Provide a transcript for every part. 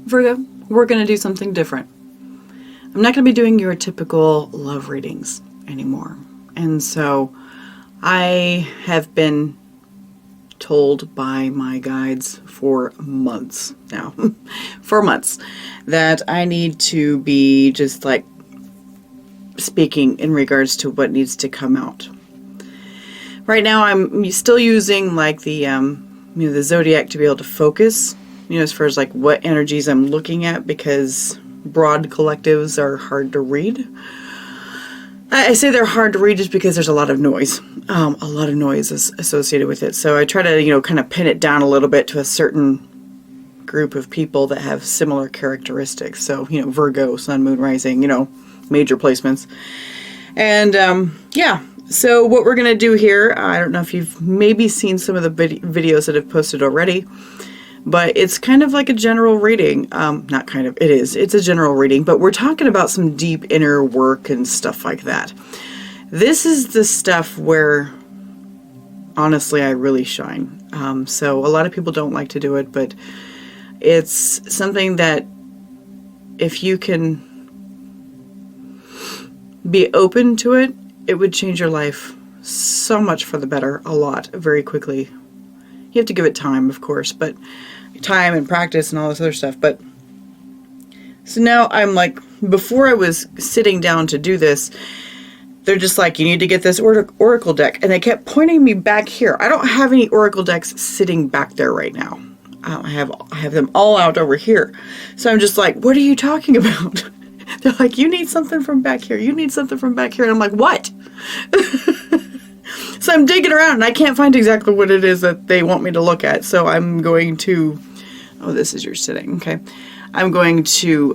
Virgo, we're going to do something different. I'm not going to be doing your typical love readings anymore. And so I have been told by my guides for months now, for months, that I need to be just like speaking in regards to what needs to come out. Right now I'm still using like the, the zodiac to be able to focus, as far as like what energies I'm looking at, because broad collectives are hard to read. I say they're hard to read just because there's a lot of noise. A lot of noise is associated with it. So I try to, kind of pin it down a little bit to a certain group of people that have similar characteristics. So, Virgo, Sun, Moon, Rising, major placements. And, yeah. So what we're going to do here, I don't know if you've maybe seen some of the videos that I've posted already, but it's kind of like a general reading. Not kind of, it is. It's a general reading, but we're talking about some deep inner work and stuff like that. This is the stuff where, honestly, I really shine. So a lot of people don't like to do it, but it's something that if you can be open to it, it would change your life so much for the better, a lot, very quickly. You have to give it time, of course, but time and practice and all this other stuff. But so now I'm like, before I was sitting down to do this, they're just like, you need to get this oracle deck. And they kept pointing me back here. I don't have any oracle decks sitting back there right now. I have them all out over here. So I'm just like, what are you talking about? They're like, you need something from back here. You need something from back here. And I'm like, what? So I'm digging around and I can't find exactly what it is that they want me to look at. So I'm going to, oh, this is your sitting. Okay. I'm going to,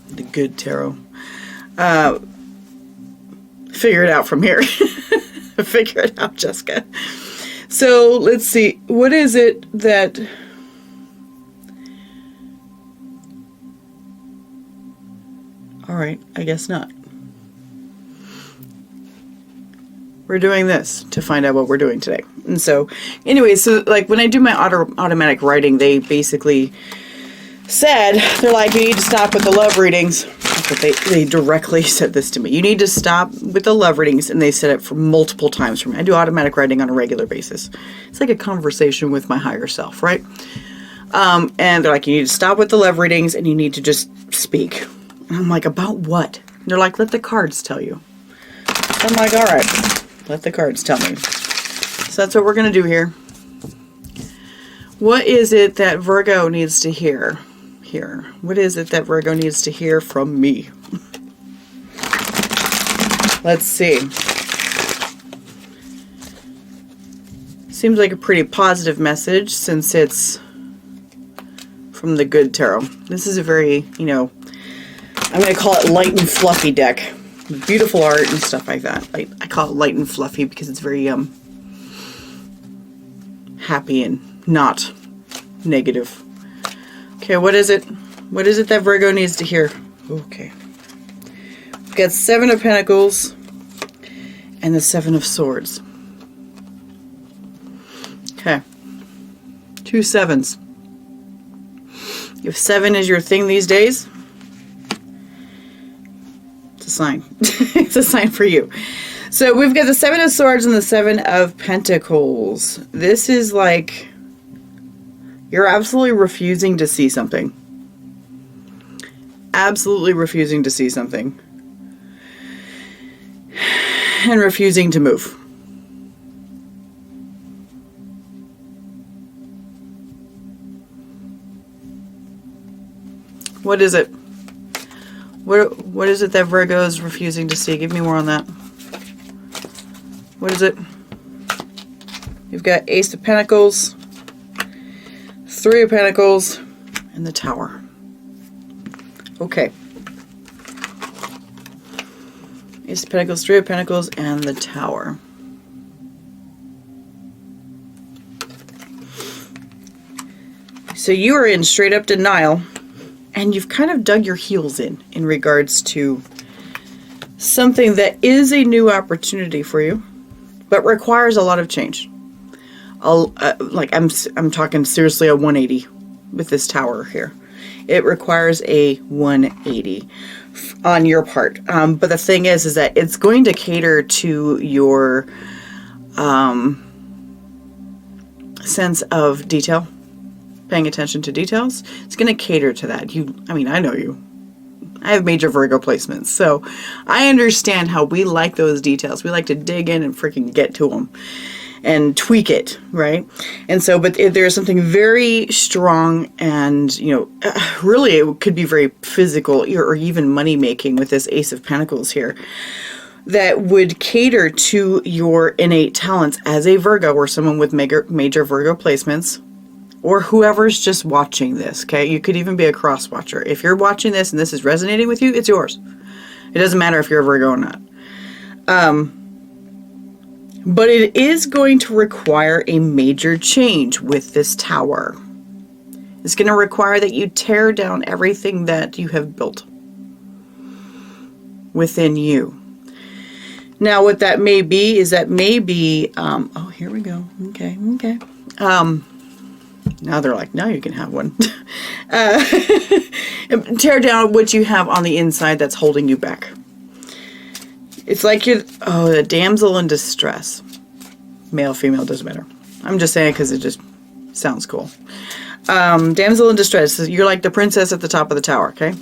the good tarot, figure it out from here. Figure it out, Jessica. So let's see. What is it that, all right, I guess not. We're doing this to find out what we're doing today. And so, anyway, so like when I do my automatic writing, they basically said, they're like, you need to stop with the love readings. That's what they directly said this to me. You need to stop with the love readings. And they said it for multiple times for me. I do automatic writing on a regular basis. It's like a conversation with my higher self, right? And they're like, you need to stop with the love readings and you need to just speak. And I'm like, about what? And they're like, let the cards tell you. So I'm like, all right, let the cards tell me. So that's what we're going to do here. What is it that Virgo needs to hear here? What is it that Virgo needs to hear from me? Let's see. Seems like a pretty positive message since it's from the Good Tarot. This is a very, I'm going to call it light and fluffy deck. Beautiful art and stuff like that. I call it light and fluffy because it's very happy and not negative. Okay, what is it? What is it that Virgo needs to hear? Okay. We've got 7 of Pentacles and the 7 of Swords. Okay. 2 7s. If 7 is your thing these days, it's a sign. It's a sign for you. So we've got the 7 of Swords and the 7 of Pentacles. This is like you're absolutely refusing to see something. Absolutely refusing to see something. And refusing to move. What is it? What is it that Virgo is refusing to see? Give me more on that. What is it? You've got Ace of Pentacles, 3 of Pentacles, and the Tower. Okay. Ace of Pentacles, 3 of Pentacles, and the Tower. So you are in straight up denial. And you've kind of dug your heels in regards to something that is a new opportunity for you, but requires a lot of change. Like I'm talking seriously a 180. with this tower here. It requires a 180 on your part. But the thing is that it's going to cater to your sense of detail, paying attention to details. It's going to cater to that. I mean, I know you. I have major Virgo placements, so I understand how we like those details. We like to dig in and freaking get to them and tweak it, right? And so, but there's something very strong and, you know, really it could be very physical or even money making with this Ace of Pentacles here that would cater to your innate talents as a Virgo or someone with major Virgo placements, or whoever's just watching this, okay? You could even be a cross watcher. If you're watching this and this is resonating with you, it's yours. It doesn't matter if you're a Virgo or not. But it is going to require a major change with this tower. It's going to require that you tear down everything that you have built within you. Now, what that may be is that maybe, oh, here we go. Okay. Now they're like, now you can have one. Tear down what you have on the inside that's holding you back. It's like you're, a damsel in distress. Male, female, doesn't matter. I'm just saying because it just sounds cool. Damsel in distress. You're like the princess at the top of the tower, okay?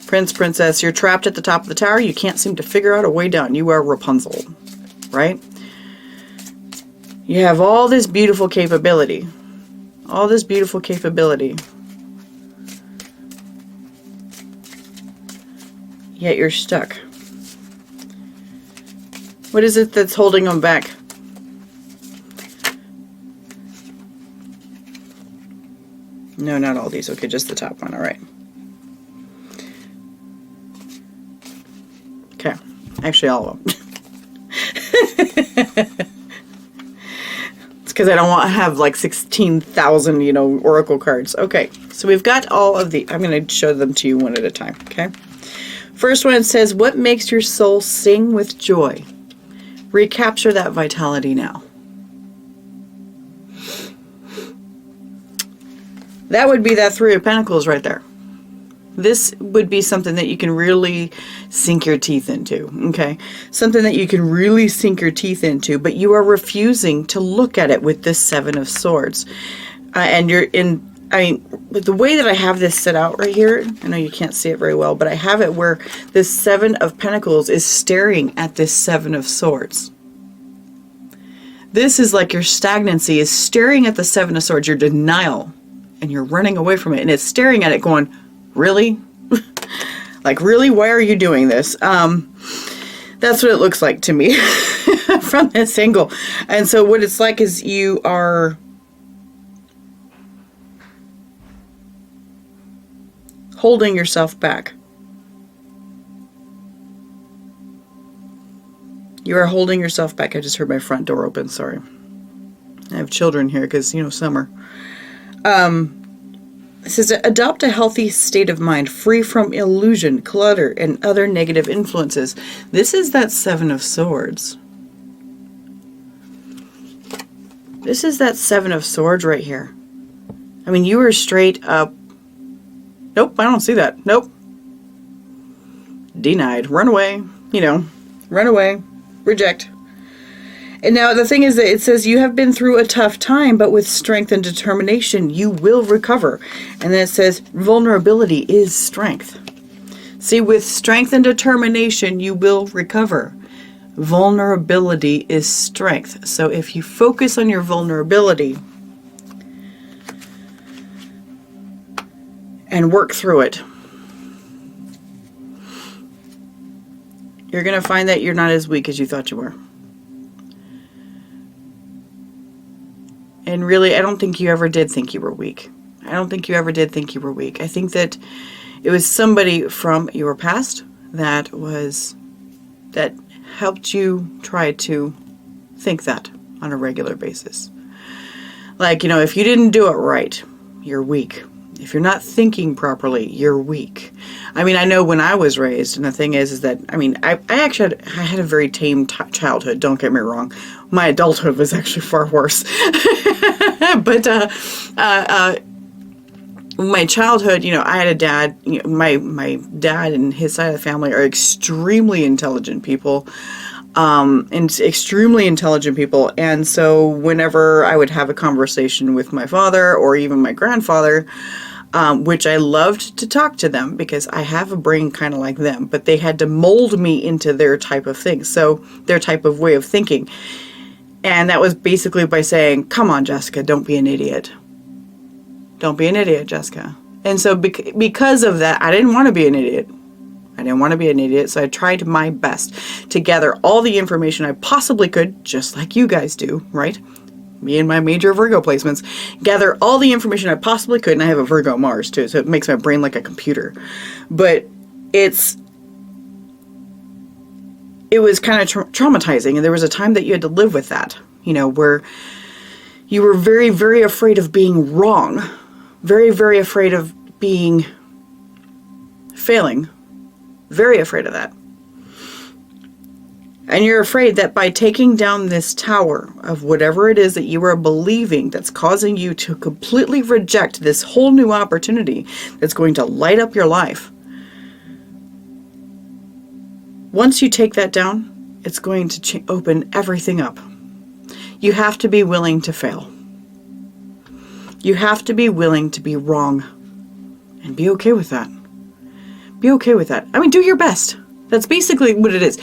Prince, princess, you're trapped at the top of the tower. You can't seem to figure out a way down. You are Rapunzel, right? You have all this beautiful capability. All this beautiful capability. Yet you're stuck. What is it that's holding them back? No, not all these. Okay, just the top one. All right. Okay. Actually, all of them. It's because I don't want to have like 16,000, oracle cards. Okay, so we've got all of the... I'm going to show them to you one at a time, okay? First one says, what makes your soul sing with joy? Recapture that vitality now. That would be that Three of Pentacles right there. This would be something that you can really sink your teeth into, okay? Something that you can really sink your teeth into, but you are refusing to look at it with this Seven of Swords. And you're in... the way that I have this set out right here, I know you can't see it very well, but I have it where this Seven of Pentacles is staring at this Seven of Swords. This is like your stagnancy is staring at the Seven of Swords, your denial, and you're running away from it, and it's staring at it going, really? Like, really? Why are you doing this? That's what it looks like to me from this angle. And so what it's like is you are holding yourself back. You are holding yourself back. I just heard my front door open. Sorry. I have children here because, summer. It says, adopt a healthy state of mind, free from illusion, clutter, and other negative influences. This is that Seven of Swords. This is that Seven of Swords right here. I mean, you are straight up... Nope, I don't see that. Nope. Denied. Run away. Run away. Reject. And now the thing is that it says you have been through a tough time, but with strength and determination, you will recover. And then it says vulnerability is strength. See, with strength and determination, you will recover. Vulnerability is strength. So if you focus on your vulnerability and work through it, you're going to find that you're not as weak as you thought you were. And really, I don't think you ever did think you were weak. I don't think you ever did think you were weak. I think that it was somebody from your past that helped you try to think that on a regular basis. Like, if you didn't do it right, you're weak. If you're not thinking properly, you're weak. I mean, I know when I was raised, and the thing is that, I actually had a very tame childhood, don't get me wrong. My adulthood was actually far worse. But my childhood, I had a dad, my dad and his side of the family are extremely intelligent people. And extremely intelligent people. And so whenever I would have a conversation with my father or even my grandfather, which I loved to talk to them because I have a brain kind of like them, but they had to mold me into their type of thing. So their type of way of thinking. And that was basically by saying, come on, Jessica, don't be an idiot. Don't be an idiot, Jessica. And so because of that, I didn't want to be an idiot. I didn't want to be an idiot, so I tried my best to gather all the information I possibly could, just like you guys do, right? Me and my major Virgo placements. Gather all the information I possibly could, and I have a Virgo Mars too, so it makes my brain like a computer. But it was kind of traumatizing, and there was a time that you had to live with that, where you were very, very afraid of being wrong. Very, very afraid of failing. Very afraid of that. And you're afraid that by taking down this tower of whatever it is that you are believing that's causing you to completely reject this whole new opportunity that's going to light up your life. Once you take that down, it's going to open everything up. You have to be willing to fail. You have to be willing to be wrong and be okay with that. Be okay with that. I mean, do your best. That's basically what it is.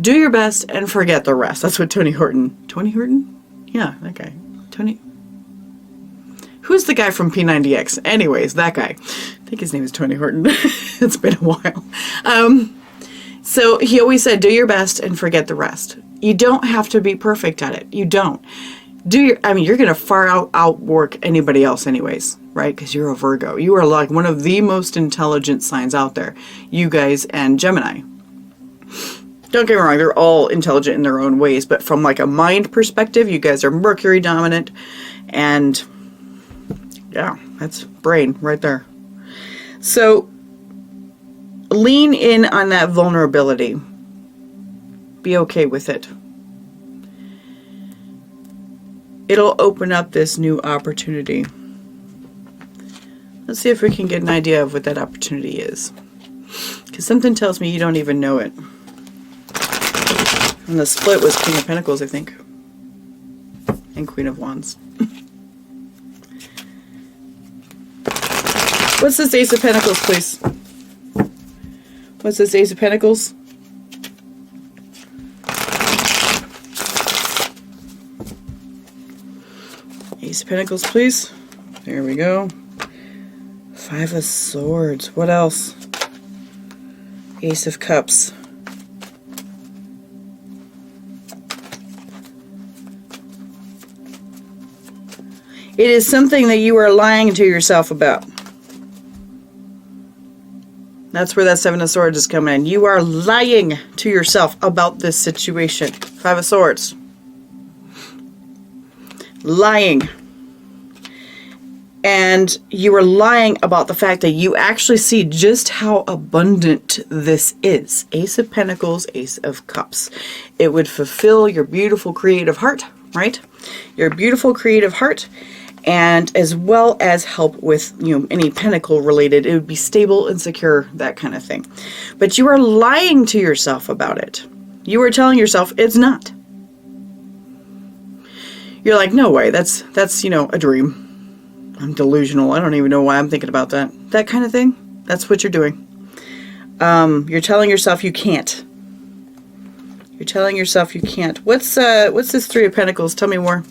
Do your best and forget the rest. That's what Tony Horton... Tony Horton? Yeah, that guy. Tony... Who's the guy from P90X? Anyways, that guy. I think his name is Tony Horton. It's been a while. So he always said, do your best and forget the rest. You don't have to be perfect at it. You don't. You're going to far outwork anybody else anyways, right? Because you're a Virgo. You are like one of the most intelligent signs out there. You guys and Gemini. Don't get me wrong, they're all intelligent in their own ways, but from like a mind perspective, you guys are Mercury dominant, and yeah, that's brain right there. So lean in on that vulnerability. Be okay with it. It'll open up this new opportunity. Let's see if we can get an idea of what that opportunity is. Because something tells me you don't even know it. And the split was King of Pentacles, I think. And Queen of Wands. What's this Ace of Pentacles, please? What's this Ace of Pentacles? Ace of Pentacles, please. There we go. Five of Swords. What else? Ace of Cups. It is something that you are lying to yourself about. That's where that Seven of Swords is coming in. You are lying to yourself about this situation. Five of Swords. Lying. And you are lying about the fact that you actually see just how abundant this is. Ace of Pentacles, Ace of Cups. It would fulfill your beautiful creative heart, right? Your beautiful creative heart. And as well as help with, any pentacle related, it would be stable and secure, that kind of thing. But you are lying to yourself about it. You are telling yourself it's not. You're like, no way, that's a dream. I'm delusional. I don't even know why I'm thinking about that. That kind of thing. That's what you're doing. You're telling yourself you can't. You're telling yourself you can't. What's this Three of Pentacles? Tell me more.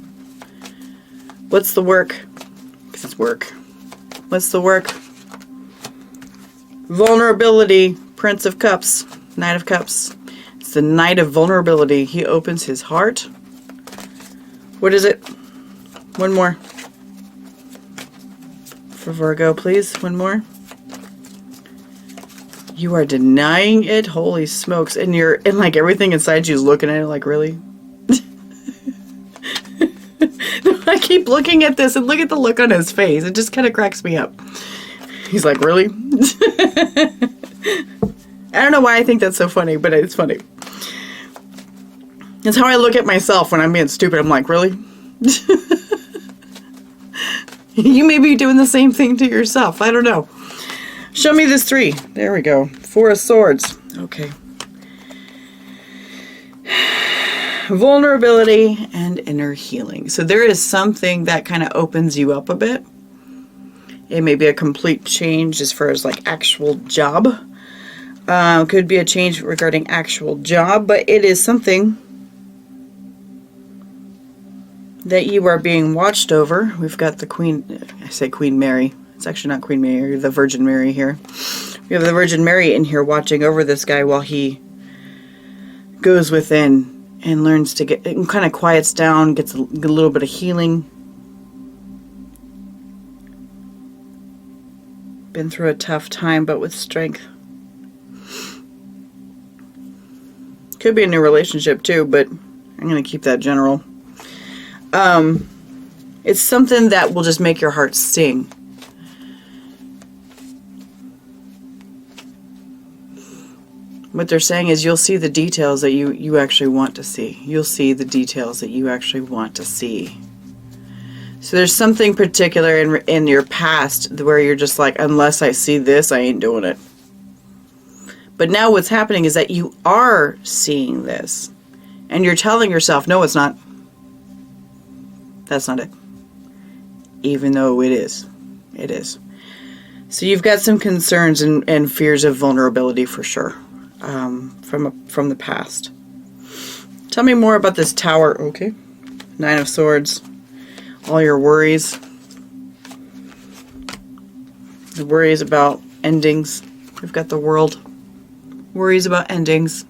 What's the work? Because it's work. What's the work? Vulnerability. Prince of Cups. Knight of Cups. It's the Knight of Vulnerability. He opens his heart. What is it? One more. For Virgo, please. One more. You are denying it. Holy smokes. And like everything inside you is looking at it like, really? I keep looking at this and look at the look on his face. It just kind of cracks me up. He's like, really? I don't know why I think that's so funny, but it's funny. It's how I look at myself when I'm being stupid. I'm like, really? You may be doing the same thing to yourself. I don't know. Show me this 3. There we go. 4 of Swords. Okay. Vulnerability and inner healing. So there is something that kind of opens you up a bit. It may be a complete change as far as like actual job. Could be a change regarding actual job, but it is something that you are being watched over. We've got the Queen, I say Queen Mary. It's actually not Queen Mary, the Virgin Mary here. We have the Virgin Mary in here watching over this guy while he goes within and learns to get, it kind of quiets down, gets a little bit of healing. Been through a tough time, but with strength. Could be a new relationship too, but I'm going to keep that general. It's something that will just make your heart sing. What they're saying is you'll see the details that you actually want to see. You'll see the details that you actually want to see. So there's something particular in your past where you're just like, unless I see this, I ain't doing it. But now what's happening is that you are seeing this. And you're telling yourself, no, it's not. That's not it. Even though it is. It is. So you've got some concerns and fears of vulnerability for sure. From the past. Tell me more about this Tower. Okay. 9 of Swords. All your worries. The worries about endings. We've got the World. Worries about endings.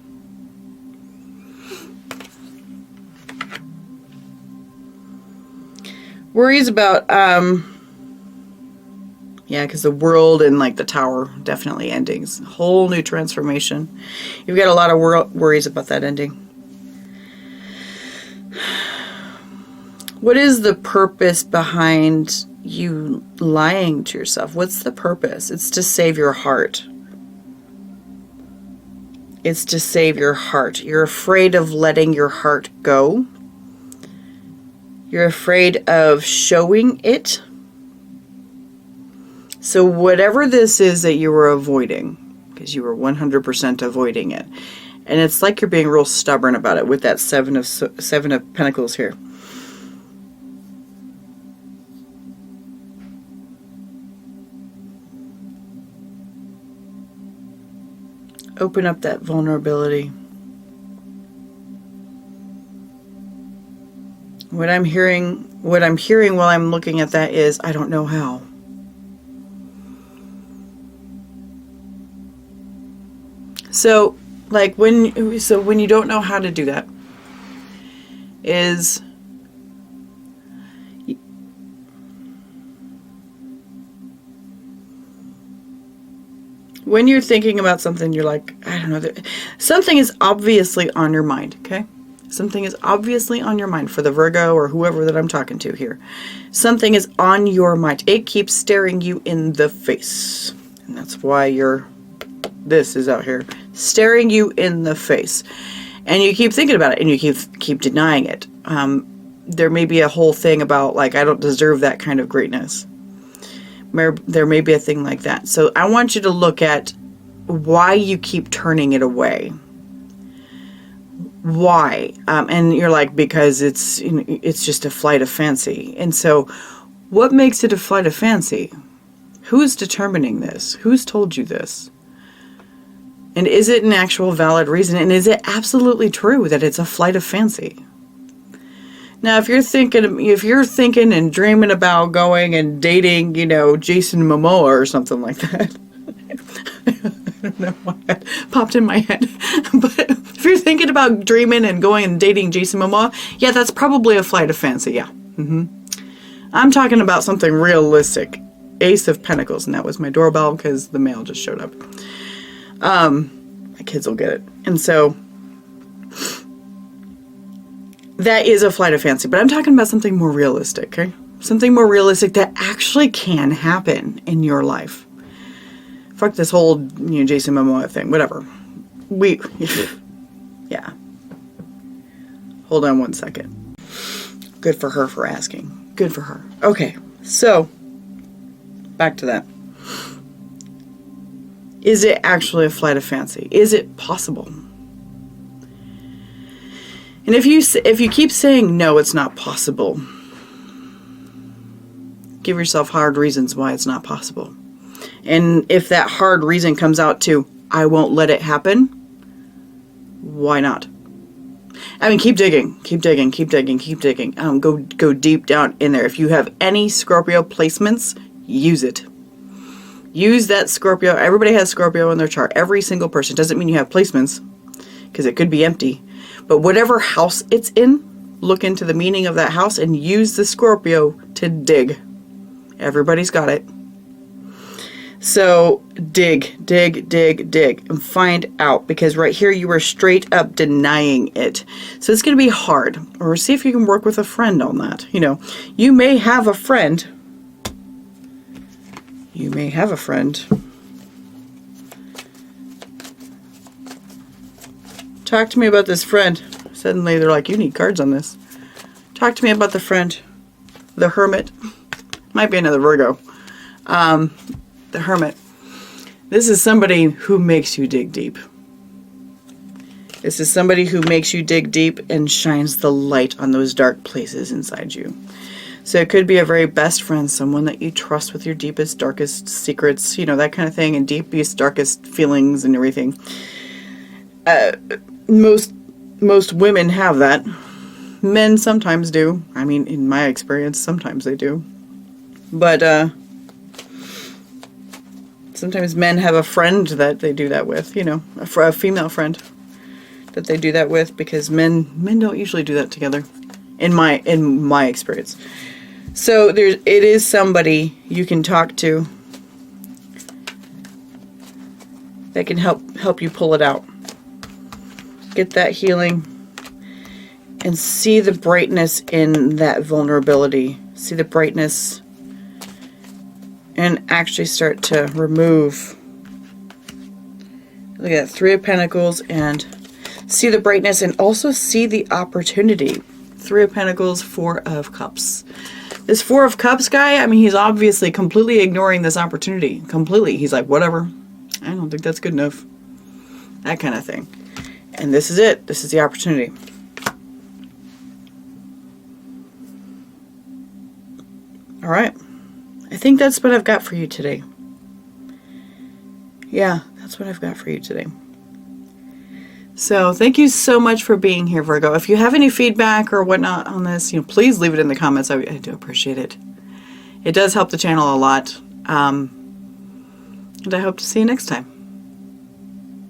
Worries about, yeah, because the World and like the Tower, definitely endings. Whole new transformation. You've got a lot of worries about that ending. What is the purpose behind you lying to yourself? What's the purpose? It's to save your heart. It's to save your heart. You're afraid of letting your heart go. You're afraid of showing it. So whatever this is that you were avoiding, because you were 100% avoiding it, and it's like you're being real stubborn about it with that Seven of Pentacles here. Open up that vulnerability. What I'm hearing while I'm looking at that is, I don't know how. So, like when you don't know how to do that, is when you're thinking about something, you're like, I don't know, something is obviously on your mind, okay? Something is obviously on your mind for the Virgo or whoever that I'm talking to here. Something is on your mind. It keeps staring you in the face. And that's why this is out here, staring you in the face. And you keep thinking about it and you keep denying it. There may be a whole thing about, like, I don't deserve that kind of greatness. There may be a thing like that. So I want you to look at why you keep turning it away. Why? And you're like, because it's just a flight of fancy. And so what makes it a flight of fancy? Who's determining this? Who's told you this? And is it an actual valid reason? And is it absolutely true that it's a flight of fancy? Now, if you're thinking and dreaming about going and dating, Jason Momoa or something like that, I don't know why that popped in my head. But if you're thinking about dreaming and going and dating Jason Momoa, yeah, that's probably a flight of fancy, yeah. I'm talking about something realistic. Ace of Pentacles, and that was my doorbell because the mail just showed up. My kids will get it. And so that is a flight of fancy, but I'm talking about something more realistic, okay? Something more realistic that actually can happen in your life. Fuck this whole, Jason Momoa thing, whatever. Yeah. Hold on one second. Good for her for asking. Good for her. Okay, So, back to that. Is it actually a flight of fancy? Is it possible? And if you keep saying no, it's not possible, give yourself hard reasons why it's not possible. And if that hard reason comes out to, I won't let it happen, why not? I mean, keep digging, keep digging, keep digging, keep digging. Go deep down in there. If you have any Scorpio placements, use it. Use that Scorpio. Everybody has Scorpio in their chart. Every single person. Doesn't mean you have placements, because it could be empty. But whatever house it's in, look into the meaning of that house and use the Scorpio to dig. Everybody's got it. So dig, dig, dig, dig, and find out, because right here you were straight up denying it. So it's going to be hard. Or see if you can work with a friend on that. You know, you may have a friend. You may have a friend. Talk to me about this friend. Suddenly they're like, you need cards on this. Talk to me about the friend. The Hermit. Might be another Virgo. The Hermit. This is somebody who makes you dig deep. This is somebody who makes you dig deep and shines the light on those dark places inside you. So it could be a very best friend, someone that you trust with your deepest, darkest secrets, you know, that kind of thing, and deepest, darkest feelings and everything. Most women have that. Men sometimes do. I mean, in my experience, sometimes they do. But sometimes men have a friend that they do that with, you know, a female friend that they do that with, because men don't usually do that together, in my experience. So it is somebody you can talk to that can help you pull it out. Get that healing and see the brightness in that vulnerability. See the brightness and actually start to remove. Look at that, 3 of Pentacles, and see the brightness and also see the opportunity. 3 of Pentacles, 4 of Cups. This 4 of Cups guy, I mean, he's obviously completely ignoring this opportunity. Completely. He's like, whatever. I don't think that's good enough. That kind of thing. And this is it. This is the opportunity. All right. I think that's what I've got for you today. Yeah, that's what I've got for you today. So thank you so much for being here, Virgo. If you have any feedback or whatnot on this, you know, please leave it in the comments. I do appreciate it. It does help the channel a lot. And I hope to see you next time.